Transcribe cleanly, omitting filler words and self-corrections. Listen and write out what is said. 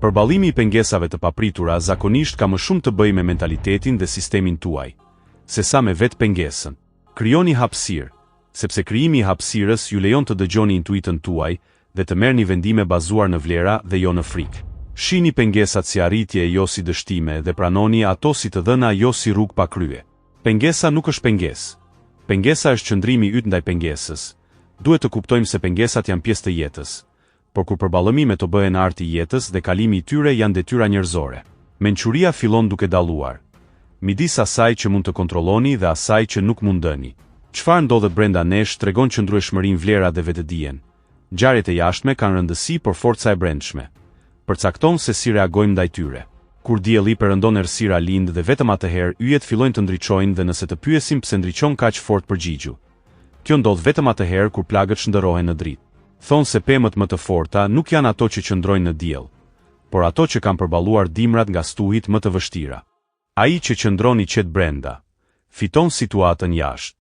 Përballimi i pengesave të papritura zakonisht ka më shumë të bëjë me mentalitetin dhe sistemin tuaj, sesa me vetë pengesën. Krijoni hapësirë, sepse krijimi i hapësirës ju lejon të dëgjoni intuitën tuaj dhe të merrni vendime bazuar në vlera dhe jo në frikë. Shihni pengesat si arritje jo si dështime dhe pranoni ato si të dhëna jo si rrugë pa krye. Pengesa nuk është pengesë. Pengesa është qëndrimi yt ndaj pengesës. Duhet të kuptojmë se pengesat janë pjesë të jetës, por kur përballëmi me to bëhen arti i jetës dhe kalimi i tyre janë detyra njerëzore. Mençuria fillon duke dalluar midis asaj që mund të kontrolloni dhe asaj që nuk mundeni. Çfarë ndodhet brenda nesh tregon qëndrueshmërinë, vlera dhe vetëdijen. Ngjarjet e jashtme kanë rëndësi, por forca e brendshme përcakton se si reagojmë ndaj tyre. Kur dielli perëndon errësira lind dhe vetëm atëherë yjet fillojnë të ndriçojnë dhe nëse të pyesim pse ndriçon kaq fort përgjigju. Kjo ndodh vetëm atëherë kur plagët shndërrohen në dritë. Thonë se pemët më të forta nuk janë ato që qëndrojnë në diell, por ato që kanë përballuar dimrat nga stuhit më të vështira. Ai që qëndron i qetë brenda fiton situatën jashtë.